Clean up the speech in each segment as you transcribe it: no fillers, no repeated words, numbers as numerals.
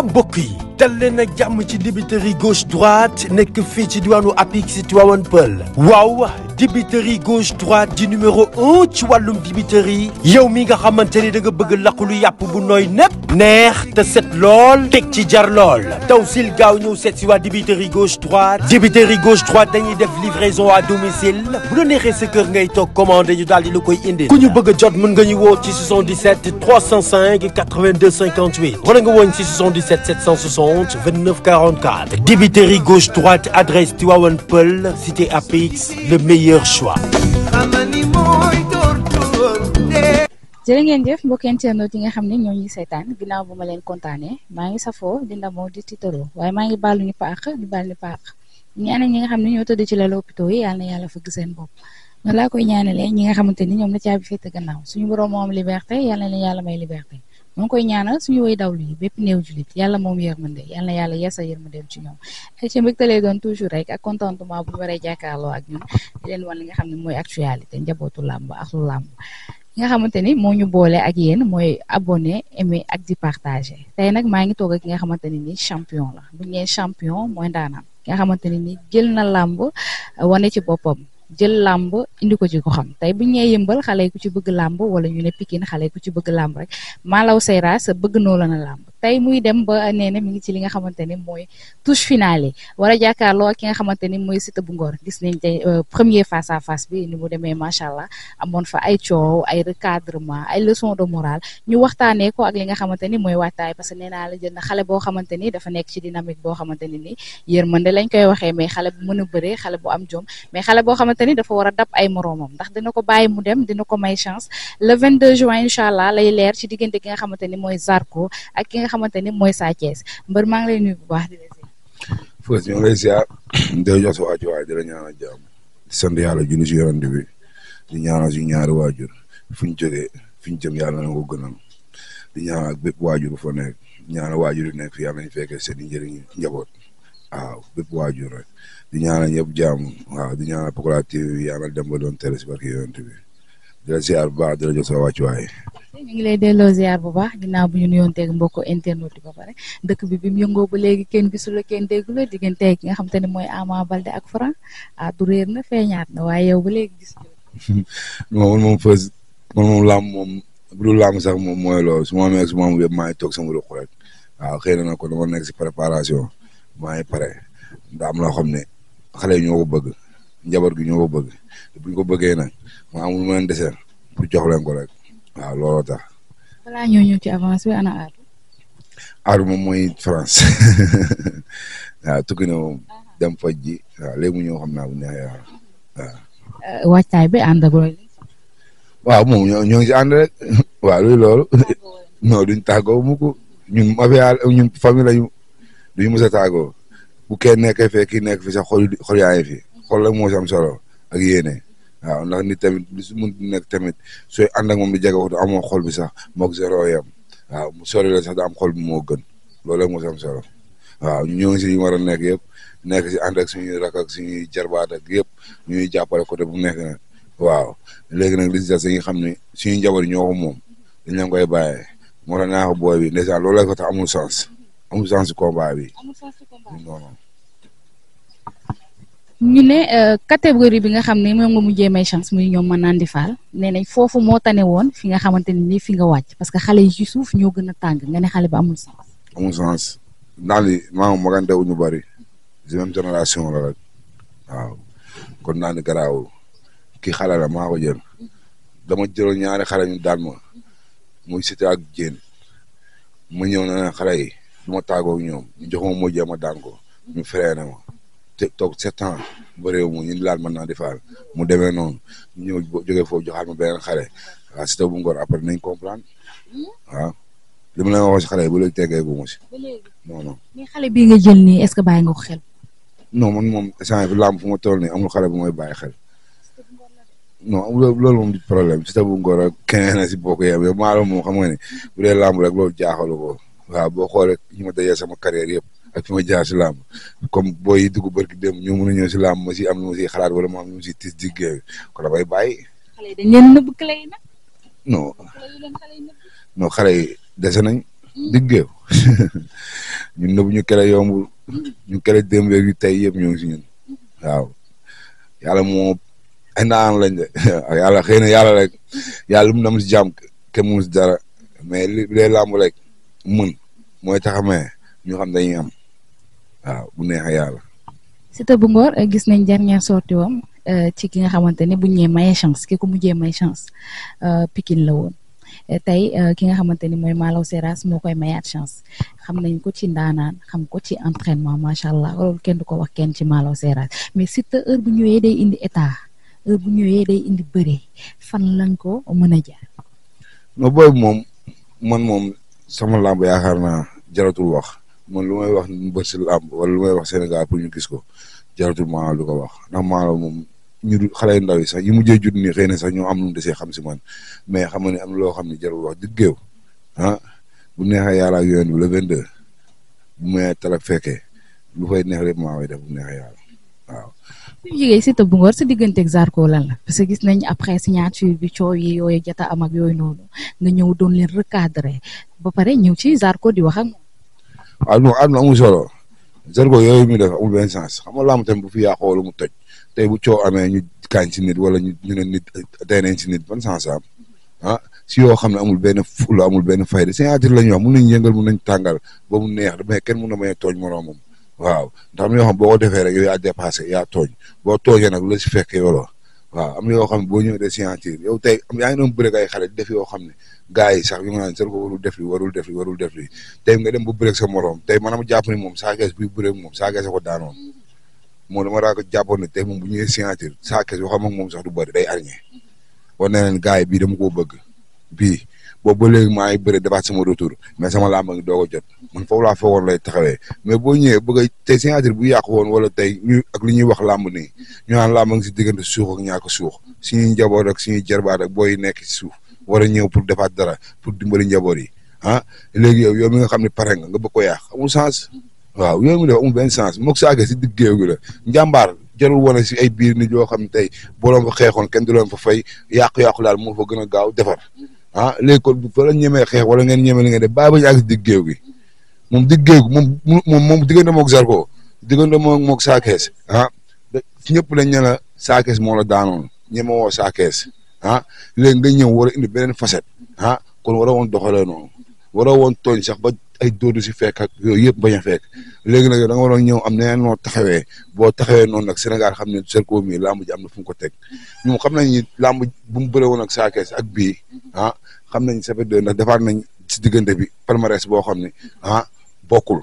mbokk yi dal leen ak jàmm ci dibiteri gauche droite nekk fii ci diwaanu Apix Tivaouane Peulh waaw dibiteri gauche droite di numéro 1 ci wàllum dibiteri yow mi nga xamante ni da nga bëgg laqulu yàpp bu nooy nepp neex te set lool teg ci jar lool taw sil gaaw ñëw seet si waa dibiteri gauche droite dañuy def livraison à domicile bu la neexee sa kër ngay toog commandé ñu daal di la koy indi ku ñu bëgg a jot mën nga ñu woo ci 77 305 82 58 wala nga woon ci 77 760 29 44 dibiteri gauche droite adresse Tivaouane Peulh cité Apix le meilleur choix. jërë ngeen jëf mbokk internet yi nga xam ne ñoo ñuy seetaan ginnaaw bu ma leen kontaanee maa ngi safoo di ndamoo di tiitaroo waaye maa ngi baalu ñu paax di baal ñu paax ñaanal ñi nga xam ne ñoo tëdd ci lal hôpitaux yi yàlla na yàlla fëgg seen bopp noonu laa koy ñaanalee ñi nga xamante ni ñoom la caabi féete gannaaw suñu borom moo am liberté yàlla na yàlla may liberté moo ngi koy ñaanal suñu woy dawlu yi bépp néew julit yàlla moom yërmande yàlla na yàlla yeesa yërmandeem ci ñoom ay ci mbégte lay doon toujours rek ak contentement bu ñu waree jàkkaarloo ak ñun di leen wan li nga xam ne mooy actualité njabootu làmb ak lu làmb nga xamante ni moo ñu boole ak yéen mooy abonné aimé ak di partagé tey nag maa ngi toog ak ki nga xamante ne ni champion la bu ñu nee champion mooy ndaanaan ki nga xamante ne ni jël na làmb wane ci boppam jël làmb indi ko ci ko xam tey bu ñu nee yëmbal xale yi ku ci bëgg làmb wala ñu ne Pikine xale yi ku ci bëgg làmb rek Malaw Seyras bëgg noo la na làmb tey muy dem ba nee na mi ngi ci li nga xamante ni mooy touche finale war a jàkkaarloo ak ki nga xamante ni mooy Siteu bu Ngor gis nañ tey premier face à face bi ni mu demee macha allah amoon fa ay coow ay recadrement ay leçon de morale ñu waxtaanee ko ak li nga xamante ni mooy waajtaay parce que nee naa la jël na xale boo xamante ni dafa nekk ci dynamique boo xamante ni yërmande lañ koy waxee mais xale bu mën a bëree xale bu am jom mais xale boo xamante ni dafa war a dab ay moroomam ndax dina ko bàyyi mu dem dina ko may chance le 22 juin incha allah lay leer ci diggante ki nga xamante ni mooy Zarko ak ki nga xamante ni mooy Sa Thiès mbër maa ngi lay nuyu bu baax di la ziar. Fos ñu ngi lay ziar di la jox sa wàccuwaay di la ñaanal jàmm di sant yàlla julli si yonent bi di ñaanal suñu ñaari waajur fu ñu jógee fi ñu jëm yàlla na ko gënal di ñaanal ak bépp waajur bu fa nekk ñaanal waajur yu nekk fi yàlla nañu fekkee seen i njëriñ njaboot waaw bépp waajur rek di ñaanal ñëpp jàmm waaw di ñaanal Pokola TV yàlla dem ba doon télé si barke yonent bi di la ziar bu baax di la jox sa wàccuwaay. ñu ngi lay delloo ziar bu baax ginnaaw bu ñu nuyoonteeg mbokku internet yi ba pare dëkk bi mu yëngoo ba léegi kenn gisul la kenn déggu la diggante ki nga xam te ne mooy Ama Baldé ak Franc du réer na feeñaat na waaye yow ba léegi gis moom fës man moom làmb moom bu dul làmb sax moom mooy loolu su ma amee su ma amee yëpp maa ngi toog sama ruq rek waaw xëy na nag kon dama nekk si préparation maa ngi pare ndaa am loo xam ne xale yi ñoo ko bëgg njaboot gi ñoo ko bëgg buñ ko bëggee nag ma amul ma leen deseel pour jox leen ko rek waaw looloo tax. balaa ñoo ñëw ci avance bi ana aatu. aatu moom mooy France waaw tukki na moom dem faj ji waaw léegi mu ñëw xam naa bu neexee waaw. waajtaay bi ànd ak loolu. waaw moom ñoo ngi si ànd rek waaw luy loolu non duñ tàggoo mu ko ñun mafia ñun famille lañu duñu mës a tàggoo bu kenn nekkee fee kii nekk fi sax xol yaa ngi fi xol rek moo si am solo ak yéene. waaw ndax nit tamit lu si mun nekk tamit sooy ànd ak moom di jege waxtu amoo xol bi sax moog zéro yam waaw mu sori la sax da am xol bi moo gën loolu rek moo si am solo waaw ñu ñoo ngi si war a nekk yëpp nekk si ànd ak suñuy rak ak suñuy jarbaat ak yëpp ñuy jàppale côté bu nekk nag waaw léegi nag li si des dañuy xam ne suñuy njaboot yi ñoo ko moom dañ leen koy bàyyee moo tax naa ko booy bi ndeysaan loolu la ko tax amul sens si combat bi non non. ñu ne catégorie bi nga xam ne moom nga mujjee may chance muy ñoom mën naan di faal nee nañ foofu moo tane woon fi nga xamante ne nii fi nga wàcc parce que xale yi ci suuf ñoo gën a tàng nga ne xale bi amul sens. amul sens ndax li maa ngi magante wu ñu bëri si même génération la rek waaw kon naa ni garaawul kii xale la maa ko jël dama jëloon ñaari xale ñu daan ma muy Siteu ak Diène ma ñëw na xale yi du ma tàggoo ak ñoom ñu jox ma moo jéem a daan ko ñu freiné ma. te toog 7 ans ba réew mu ñu laal mën naa di faal mu demee noonu ñëw jógee foofu joxaat ma beneen xale waaw Siteu bu Ngor après nañ comprendre waaw li ma leen waxoon si xale yi ba léegi teggee gu ma si non non. mais xale bii nga jël nii est-ce que bàyyi nga ko xel. non man moom instant bi làmb fu ma toll nii amul xale bu may bàyyi xel non loolu moom du problème Siteu bu Ngor ak keneen si bokk yem yow maa moom xam nga ne bu dee làmb rek loolu jaaxalu ko waaw boo xoolee ñi ma dajee sama carrière yëpp. ak fi ma jaar si làmb comme booy yi dugg barki dem ñoo mën a ñëw si làmb ma si am lu ma si xalaat wala ma am lu ma si tis diggéey kon damay bàyyi. xale yi dañ leen nëbb clé yi nag. non xale yi dese nañ diggeew ñun nëbu ñu kele yombul ñu kele démb yu tey yëpp ñoo ngi si ñun waaw yàlla moo ay naan lañ de yàlla xëy na yàlla rek yàlla mu nam si jàmm kenn mënu si dara mais li lay làmb rek mën mooy taxamee ñu xam dañuy am waaw bu neexee yàlla. Siteu bu Ngor gis nañ dernière sortie wam ci ki nga xamante ne bu ñu ñëwee maye chance ki ko mujjee may chance Pikine la woon tey ki nga xamante ni mooy Malaw Seras moo koy mayaat chance xam nañ ko ci ndaanaan xam ko ci entraînement macha allah loolu kenn du ko wax kenn ci Malaw Seras mais Siteu heure bu ñëwee day indi état heure bu ñëwee day indi bëre fan lañ ko mën a jaar. non booy moom man moom sama làmb yaakaar naa jaratul wax man lu may wax mbër si làmb wala lu may wax Sénégal pour ñu gis ko jaratul Malaw du ko wax ndax Malaw moom. ñu xale yu ndaw yi sax yi mujjee judd nii xëy na sax ñoo am lu mu desee xam si man mais xam nga ne am loo xam ne jarul wax digg géew bu neexee yàlla ak yoon bi le 22 bu may tala fekkee lu fay neex rek maa koy def bu neexee yàlla waaw. su ñu jógee Siteu bu Ngor sa digganteeg Zarko lan la parce que gis nañ après signature bi coow yi yooyu jota am ak yooyu noonu nga ñëw doon leen recadrer ba pare ñëw ci Zarko di wax ak moom. waaw non àdduna amul solo Zarko yooyu muy def amul benn sens xam nga laamu tamit bu fi yàqoo lu mu toj. tey bu coow amee ñu kaañ ci nit wala ñu ne nit tey nañ ci nit ban sens am si yoo xam ne amul benn fula amul benn fayda signature la ñuy wax mun nañ yëngal mun nañ tàngal ba mu neex mais kenn mun na bañ a tooñ moroomam waaw ndax am yoo xam boo ko defee rek yow yaa dépassé yaa tooñ boo tooñee nag lu la si fekk yow la waaw am yoo xam ne boo ñëwee de signature yow tey yaa ngi doon bëre ay xale def yoo xam ne gars yi sax yu nga naan Zarko warul def li warul def li warul def li tey nga dem ba bëre sa moroom tey maanaam jàpp ni moom Sa Thiès buy bëre moom Sa Thiès ko daanoon moo dama raa ko jàppoon ne tey moom bu ñëwee signature Sa Thiès yoo xam ak moom sax du bëri day arñe war na leen gars yi bii dama koo bëgg bii boobu ba léegi maa ngi bëri defaat sama retour mais sama làmb ngi doog a jot man foofu laa foogoon lay taxawee mais boo ñëwee bëgg a tey signature bu yàqu woon wala tey ñu ak li ñuy wax làmb nii ñu naan làmb ngi si diggante suux ak ñaaka suux suñuy njaboot ak suñuy jarbaat ak booy nekk si suuf war a ñëw pour defaat dara pour dimbali njaboot yi léegi yow mi nga xam ne pare nga bëgg ko yàq amul sens waaw yooyu mu def amul benn sens moog Sa Thiès si digg géew gi la njàmbaar jarul wane si ay biir nit yoo xam ne tey boo doon fa xeexoon kenn du leen fa fay yàqu-yàqu daal moo fa gën a gaaw defar léegi kon bu fa la ñemee xeex wala ngeen ñemee li ngeen def bàyyi ba ñu àgg si digg géew gi moom digg géew gi moom diggante moog Zarko diggante moog Sa Thiès ñëpp dañ ne la Sa Thiès moo la daanoon ñeme woo Sa Thiès léegi nga ñëw war a indi beneen facette kon war a woon doxalee noonu war a woon tooñ sax ba ay dóodu si fekk ak yooyu yëpp bañ a fekk léegi nag da nga waroon ñëw am neneen noo taxawee boo taxawee noonu nag Sénégal xam ne Zarko mi làmb ji am na fu mu ko teg ñoom xam nañ ni làmb bu mu bëree woon ak Sa Thiès ak bii xam nañ ça fait deux ndax defaat nañ si diggante bi palmarès boo xam ne bokkul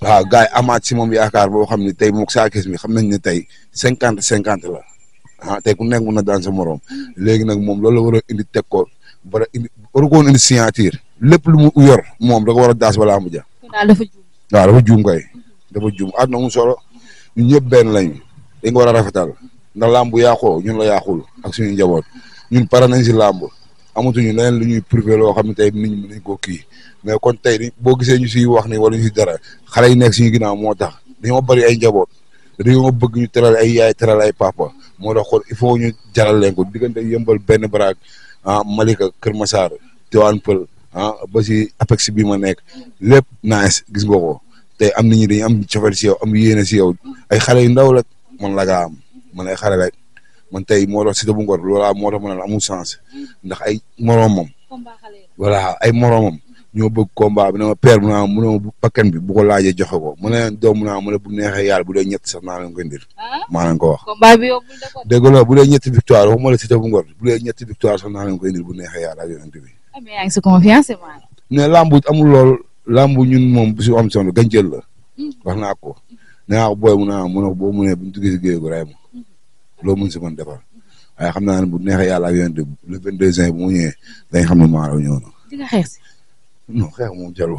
waaw gars yi amaat si moom yaakaar boo xam ne tey moom Sa Thiès mi xam nañ ne tey 50-50 la tey ku nekk mun na daan sa morom léegi nag moom loolu la war a indi teg ko bara indi waru ko woon indi signature lépp lu mu yor moom da ko war a daas balaa mu ja waaw dafa juum kay dafa juum àdduna mu solo ñun ñëpp benn lañu dañ ko war a rafetal ndax làmb bu yàqoo ñun la yàqul ak suñu njaboot ñun pare nañ si làmb amatuñu leneen lu ñuy privé loo xam ne tey nit ñi mën nañ koo kii mais kon tey boo gisee ñu siy wax ni wala ñu si dara xale yi nekk suñu ginnaaw moo tax dañoo bëri ay njaboot dañoo bëgg ñu teral ay yaay teral ay papa moo tax kon il faut ñu jaral leen ko diggante yëmbal benn baraag Malika Kër Massar Tivaouane Peulh ba si apex bi ma nekk lépp nice gis nga ko tey am nit ñi dañu am cofeel si yow am yéene si yow ay xale yu ndaw rek man la gaa am man ay xale rek man tey moo tax Siteu bu Ngor loolaa moo tax ma ne amul sens ndax ay moromam voilà ay moromam ñoo bëgg combat bi ne ma père mu naa mu ne ma bakkan bi bu ko laajee joxe ko mu ne leen doom mu naa mu ne bu neexee yàlla bu dee ñett sax naa leen koy ndir maa leen ko wax dégg la bu dee ñetti victoire waxuma la Siteu bu Ngor bu dee ñetti victoire sax naa leen koy ndir bu neexee yàlla ak yonent bi mais yaa ngi si confiance ne lambu amul lool lambu ñun moom bu si am solo gàncax la wax naa ko nee naa ko booy mu naa mun a boo munee bu ñu duggee si géej gu rey ma loo mun si mën defar waaye xam naa ne bu neexee yàlla ak yonent bi le 22 juin bu mu ñëwee dañ xam ne Malaw ñëw na. di nga xeex si. non xeex moom jarul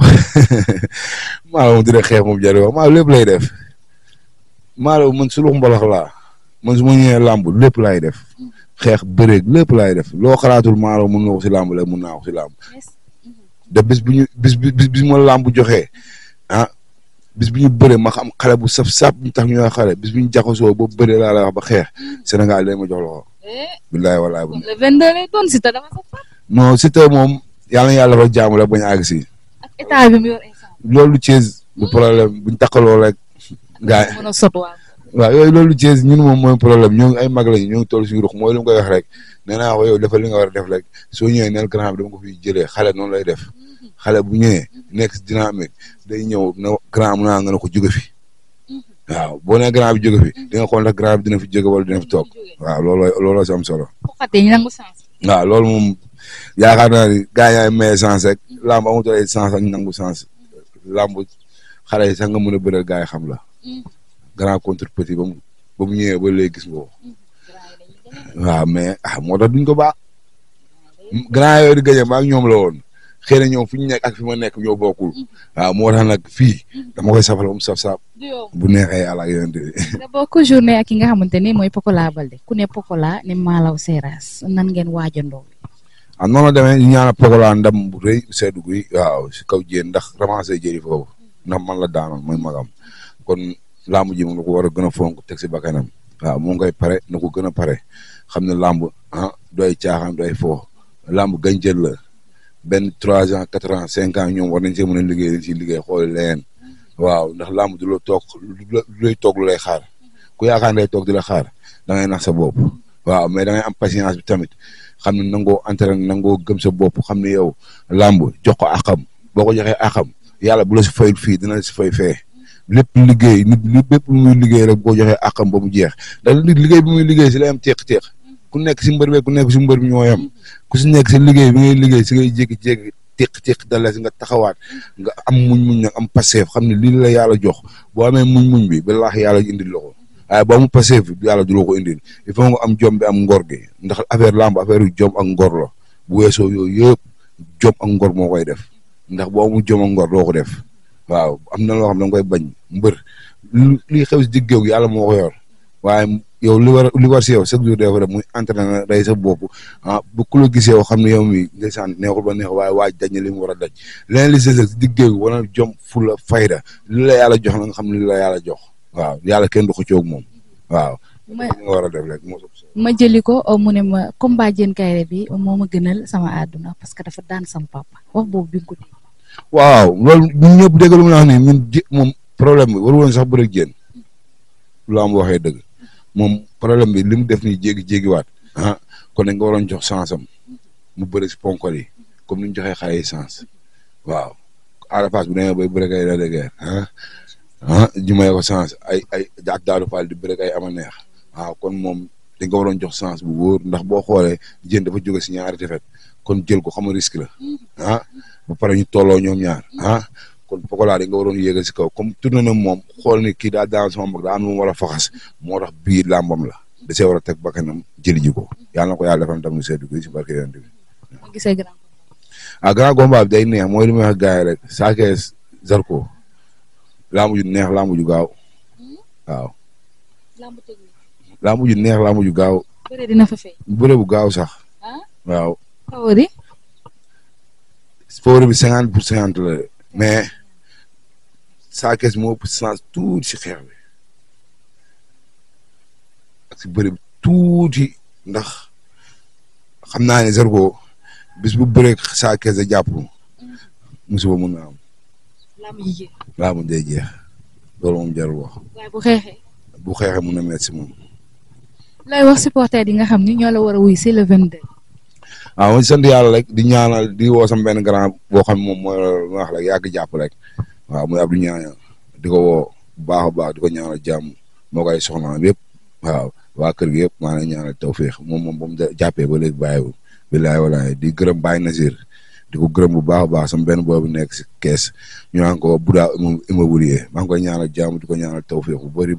Malaw moom dina xeex moom jarul Malaw lépp lay def Malaw man su lu mbalax laa man su ma ñëwee lamb lépp laay def. xeex bëreeg lépp laay def loo xalaatul Malaw mën na ko si làmb la mën naa ko si làmb de bis bu ñu bis ma làmb joxee bis bu ñu bëree ma xam xale bu saf ñu tax ñu wax xale bis bu ñu jaxasoo ba bëree laa la wax ba xeex Sénégal day ma jox loxo. billaay walaay bu le 22 lay doon Siteu dafa saf. non Siteu moom yàlla na yàlla fa jaamu la bañ a àgg si. ak état bi mu yor instant. loolu Thiès du problème buñ takkaloo rek. gaa yi mën a sot waaw. waaw yooyu loolu Thiès ñun moom mooy problème ñoo ngi ay mag lañu ñoo ngi toll suñu ruux mooy lu mu koy wax rek nee naa ko yow defal li nga war a def rek soo ñëwee neel grand bi dama ko fi jëlee xale noonu lay def xale bu ñëwee nekk si dynamique day ñëw na grand mu naa nga ne ko jóge fi waaw boo nee grand bi jóge fi di nga xool ndax grand bi dina fi jóge wala dina fi toog waaw looloo si am solo. waaw loolu moom yaakaar naa ni gars yi ñooy maye chance rek lamb amatul ay chance ak nangu chance lamb xale yi sax nga mën a bëre gars yi xam la. grand contre petit ba mu ñëwee ba léegi gis nga ko waaw mais moo tax duñ ko baax grand yooyu di gañe maa ak ñoom la woon xëy na ñoom fu ñu nekk ak fi ma nekk ñoo bokkul waaw moo tax nag fii dama koy safal ba mu saf-saf bu neexee àll ak yeneen bi. nga bokk journée ak ki nga xamante ni mooy Pokola Balde ku ne Pokola ne Malaw Seras nan ngeen waajandoo. noonu la demee ñu ñaanal Pokola ndam bu rëy seddu guy waaw si kaw jéen ndax ramassé jëri foofu ndax man la daanoon mooy magam kon. lamb ji moom na ko war a gën a fonk teg si bakkanam waaw mu ngay pare na ko gën a pare xam ne lamb doy caaxaan doy foo lamb gàncax la benn 3 ans 4 ans 5 ans ñoom war nañ see mën a liggéey dañ siy liggéey xool leen waaw ndax lamb du la toog lu lay toog lu lay xaar ku yaakaar ne lay toog di la xaar da ngay nax sa bopp waaw mais da ngay am patience bi tamit xam ne nangoo entraîné nangoo gëm sa bopp xam ne yow lamb jox ko akam boo ko joxee akam yàlla bu la si fayul fii dina la si fay fee. lépp liggéey nit lépp lu muy liggéey rek boo joxee àqam ba mu jeex ndax nit liggéey bi muy liggéey si lay am teq-teq ku nekk si mbër bi ku nekk si mbër bi ñoo yam ku si nekk si liggéey bi ngay liggéey si ngay jékki-jékki teq-teq dala si nga taxawaat nga am muñ nag am passeef xam ne lii la yàlla jox boo amee muñ bi balaax yàlla indil la ko waaye boo mu passeef yàlla du la ko indil il faut nga am jom bi am ngor gi ndax affaire lamb affaire yu jom ak ngor la bu weesoo yooyu yëpp jom ak ngor moo koy def ndax boo amul jom ak ngor doo ko def waaw am na loo xam ne da nga koy bañ mbër li xew si diggéew yàlla moo ko yor waaye yow li war si yow chaque jour dafa def muy entraîné day sa bopp bu ku la gisee yow xam ne yow mi ndeysaan neexul ba neexul waaye waaj daj na li mu war a daj leneen li si diggéew wala jom fula fayda li la yàlla jox na nga xam ne li la yàlla jox waaw yàlla kenn du ko coog moom waaw li nga war a def rek ma jëli ko mu ne ma combat Diène Kaïré bi moo ma gënal sama àdduna parce que dafa daan sama papa wax boobu bi nga ko dégg. waaw loolu ñun ñëpp dégg lu mu wax nii ñun moom problème bi waru woon sax bëre Diène lu am waxee dëgg moom problème bi li mu def nii jéegi-jéegiwaat kon dañ nga waroon jox chance am mu bëre si ponkol yi comme ni ñu joxee xale yi chance waaw Ada Fass bu demee bay bëre kay la dëgg jumee ko chance ay ak Daadu Fall di bëre kay ama neex waaw kon moom dañ nga waroon jox chance bu wóor ndax boo xoolee Diène dafa jóge si ñaari defet kon jël ko xam nga risque la ba pare ñu tolloo ñoom ñaar kon Pokola di nga waroon yéegal si kaw comme tourné na moom xool ni kii daa daan sama mag daa am lu mu war a faxas moo tax bii làmbam la da see war a teg bakkanam jëli ji ko yàlla na ko yàlla defal tam lu seddu ko si barke yonent bi. ma gisee grand. grand combat bi day neex mooy li may wax gars yi rek Sa Thiès Zarko làmb ju neex làmb ju gaaw waaw. làmb ju neex làmb ju gaaw. bëre dina fa fay. bëre bu gaaw sax. waaw. favori. favori bi 50% la mais Sa Thiès moo ëpp chance tuuti si xeex bi ak si bëri bi tuuti ndax xam naa ne Zarko bis bu bëree Sa Thiès a jàpp musiba mun na am. laa mu day jeex loolu moom jarul wax. waaye bu xeexee. bu xeexee mun na metti si moom. lay wax supporter yi nga xam ni ñoo la war a wuy si le 22. waaw ma sant yàlla rek di ñaanal di woo sama benn grand boo xam moom mooy wax rek yàgg jàpp rek waaw muy Abdou ñaanal di ko woo bu baax a baax di ko ñaanal jàmm moo koy soxnaam yëpp waaw waa kër gi yëpp maa ngi ñaanal tawféex moom ba mu jàppee ba léegi bàyyiwul bilaay walaay di gërëm Baye Nasir di ko gërëm bu baax a baax sama benn boobu nekk si kees ñu naan ko Bouda immobilier maa ngi koy ñaanal jàmm di ko ñaanal tawféex bu bëri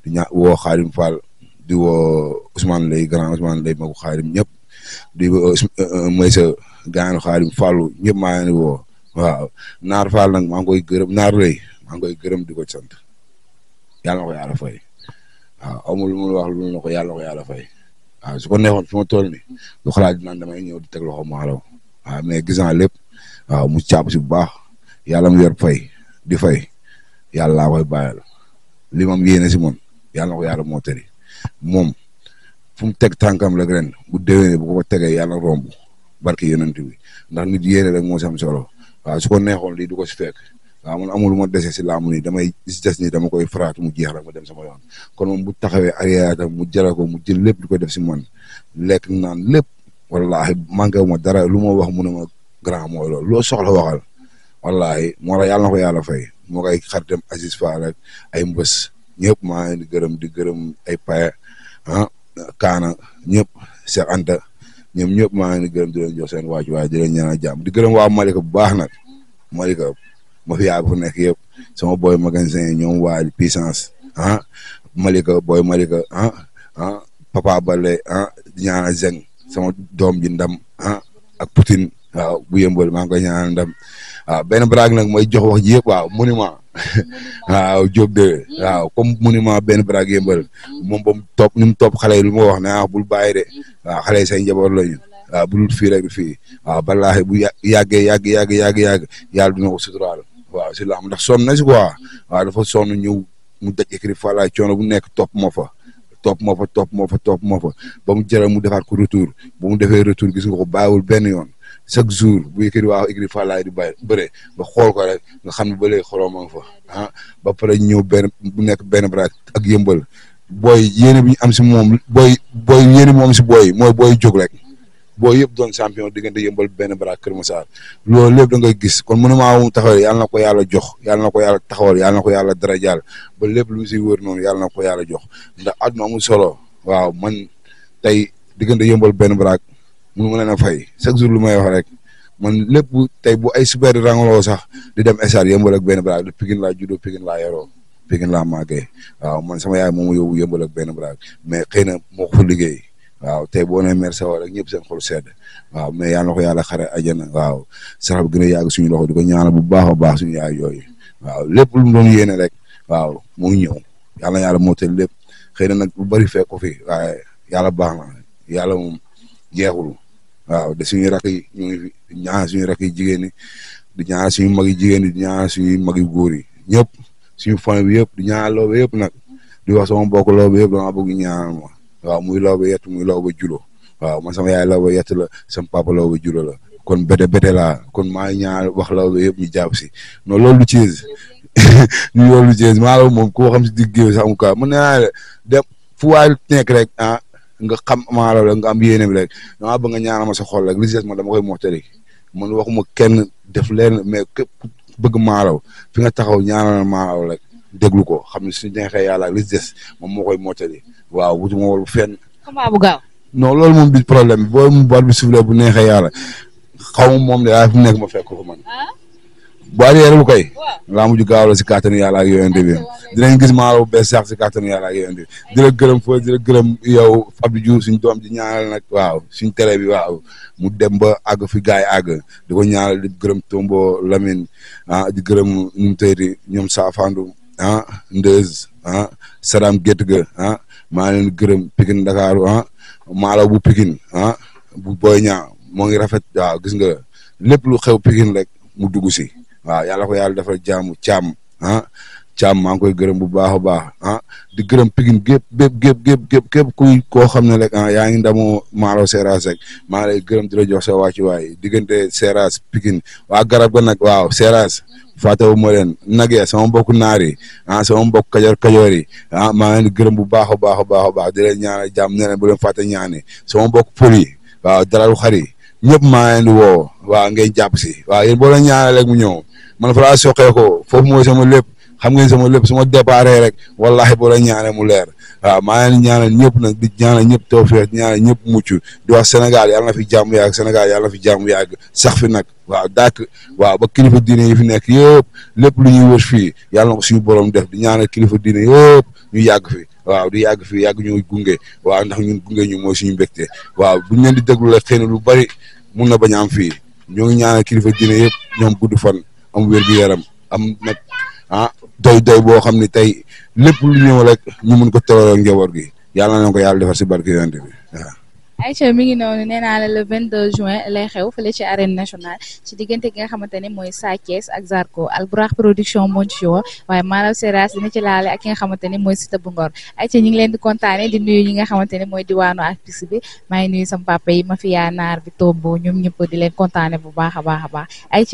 di woo Xaadim Fall di woo Ousmane Lay grand Ousmane Lay ma ko Xaadim ñëpp di mooy sa gaanu Xaadim Fallu ñëpp maa ngi woo waaw Naar Fall nag maa ngi koy gërëm Naar Lay maa ngi koy gërëm di ko sant yàlla na ko yàlla fay waaw amul lu mu wax lu na ko yàlla fay waaw su ko neexoon fi ma toll ni du xalaat dinaan damay ñëw di teg loxo maalaw waaw mais gis naa lépp waaw mu càpp si bu baax yàlla mu yor fay di fay yàlla laa koy bàyyal li mam yéene si moom yàlla na ko yàlla moo tëri moom fu mu teg tànkam la ren bu déwénee bu ko tegee yàlla romb barke yonent bi ndax nit yéene rek moo si am solo waaw su ko neexoon lii du ko si fekk waaw man amul ma dese si laamu nii damay si des nii dama koy faraatu mu jeex rek ma dem sama yoon kon moom bu taxawee arrière tam mu jëlee ko mu jël lépp di ko def si man lekk naan lépp wallaahi manqué wu ma dara lu ma wax mu ne ma grand mooy loolu loo soxla waxal wallaahi moo tax yàlla na ko yàlla fay moo koy xaritam Aziz Fall rek ay mbës ñëpp maa ngi di gërëm ay paye kaana ñëpp Cheikh Anta ñoom ñëpp maa ngi gërëm di leen jox seen waaj waaye di leen ñaanal jàmm di gërëm waa Malika bu baax nag Malika ma fi yaa bu nekk yëpp sama boy magasin ñoom waa puissance Malika boy Malika Papa Bale di ñaanal Zeng sama doom ji ndam ak Poutine waaw bu yëmbal maa ngi koy ñaanal ndam waaw benn braak nag mooy jox wax ji yëpp waaw monument waaw Diop de waaw comme monument benn braak yëmbal moom ba mu topp ñu mu topp xale yi lu ma wax ne bul bàyyi de waaw xale yi say njaboot lañu waaw bu dul fii rek fii waaw balaaxe bu yàggee yàgg yàlla dina ko suturaal waaw si laam ndax sonn na si quoi waaw dafa sonn ñëw mu daj écrit falaay coono bu nekk topp ma fa ba mu jëral mu defaat ko retour ba mu defee retour gis nga ko bàyyiwul benn yoon chaque jour bu yëkkati waa écrit falaay di bàyyi bëre nga xool ko rek nga xam ne ba léegi xoloo ma nga fa ba pare ñëw benn bu nekk benn braak ak yëmbal booy yéene bi ñu am si moom booy yéene moom si booy mooy booy jóg rek booy yëpp doon champion diggante yëmbal benn braak Kër Massar loolu lépp da ngay gis kon mënuma mu taxawal yàlla na ko yàlla jox yàlla na ko yàlla taxawal yàlla na ko yàlla darajaal ba lépp lu si wër noonu yàlla na ko yàlla jox ndax àdduna amul solo waaw man tey diggante yëmbal benn braak mënu ma leen a fay chaque jour lu may wax rek man lépp tey bu ay super rangaloo sax di dem esar yëmbal ak benn braak de Pikine laa juddoo Pikine laa yoroo Pikine laa màggee waaw man sama yaay moomu yóbbu yëmbal ak benn braak mais xëy na moo ko fa liggéey waaw tey boo nee mer sawar rek ñëpp seen xol sedd waaw mais yàlla na ko yàlla xare ajana waaw sarax bi gën a yàgg suñu loxo di ko ñaanal bu baax a baax suñu yaay yooyu waaw lépp lu mu doon yéene rek waaw mu ngi ñëw yàlla na yàlla mootal lépp xëy na nag lu bari fekk ko fi waaye yàlla baax na yàlla moom jeexul waaw de suñu rakk yi ñu ngi fi di ñaanal suñu rakk yi jigéen ñi di ñaanal suñu mag yi jigéen ñi di ñaanal suñu mag yu góor yi ñëpp suñu famille bi yëpp di ñaanal loobe yëpp nag di wax sama mbokk loobe yëpp dama bëgg ñaanal ma waaw muy lawbe yett muy lawbe julo waaw man sama yaay lawbe yett la sama papa lawbe julo la kon bete laa kon maa ngi ñaan wax lawbe yëpp ñu jàpp si non loolu du Thiès ñu loolu du Thiès maa la moom koo xam si digg géew sax mu ka mën naa dem fu waay nekk rek nga xam maalo la nga am yéene bi rek dama bëgg nga ñaanal ma sa xol rek li ci des man dama koy mottali man waxuma kenn def leen mais képp bëgg maalaw fi nga taxaw ñaanal maalaw rek déglu ko xam ne suñu neexee yàlla ak li ci des moom moo koy mottali waaw wutuma wol fenn. combat bu gaaw. non loolu moom bi problème bi booy mu bool bi suuflee bu neexee yàlla xaw ma moom de waaye fu mu nekk ma fekk ko man. bu arrière bu koy. laa mujj gaaw la si kàttanu yàlla ak yonent bi dinañ gis maalo bu bees sax si kàttanu yàlla ak yonent bi di la gërëm foofu di la gërëm yow Abdou Diouf suñ doom di ñaanal nag waaw suñ télé bi waaw mu dem ba àgg fi gaay yi àgg di ko ñaanal di gërëm Tombo Lamine di gërëm nu mu tëyti ñoom Saafandu Ndeuz Sadam Gétt ga maa leen gërëm Pikine Ndakaaru maalo bu Pikine bu Boy Niang moo ngi rafet waaw gis nga lépp lu xew Pikine rek mu dugg si waaw yàlla ko yàlla defal jaamu caam maa ngi koy gërëm bu baax a baax di gërëm Pikine gépp kuy koo xam ne rek yaa ngi ndamoo maalo Seras rek maa lay gërëm di la jox sa wàccuwaay diggante Seras Pikine waa garab ga nag waaw Seras fàttewu ma leen nag ya sama mbokku naar yi sama mbokk kajoor yi maa leen di gërëm bu baax a baax di leen ñaanal jàmm ne leen bu leen fàtte ñaani sama mbokk pël yi waaw dalalu xar yi ñëpp maa leen di woo waaw ngeen jàpp si waaw yéen boo leen ñaanal rek mu ñëw man fa laa soqee ko foofu mooy sama lépp xam ngeen sama lépp su ma déparé rek wallahi boo leen ñaanal mu leer waaw maa leen ñaanal ñëpp nag di ñaanal ñëpp tawfeex di ñaanal ñëpp mucc di wax Sénégal yàlla na fi jàmm yàgg Sénégal yàlla na fi jàmm yàgg sax fi nag waaw dàkk waaw ba kilifa diine yi fi nekk yëpp lépp lu ñuy wër fii yàlla na ko suñu borom def di ñaanal kilifa diine yëpp ñu yàgg fi waaw di yàgg fi yàgg ñoo gunge waaw ndax ñun gunge ñu mooy suñu mbégte waaw buñ leen di déglu rek xëy na lu bari mun na bañ a am fii ñoo ngi ñaanal kilifa diine yëpp ñoom gudd fan am wér gu yaram am nag doy boo xam ne tey lépp lu ñëw rek ñu mun ko tëraloo njaboot gi yàlla na ko yàlla defar si barke yonent bi waaw. Aïcha mi ngi noonu nee naa la le 22 juin lay xew fële ci arène nationale ci diggante gi nga xamante ne mooy Sa Thiès ak Zarko Albourakh production moo ci woo waaye Malaw Seras dina ci laale ak ki nga xamante ne mooy Siteu bu Ngor Aïcha ñu ngi leen di kontaane di nuyu ñi nga xamante ne mooy diwaanu artiste bi maa ngi nuyu sama papa yi ma fi yaa naar bi Tombo ñoom ñëpp di leen kontaane bu baax a baax a baax Aïcha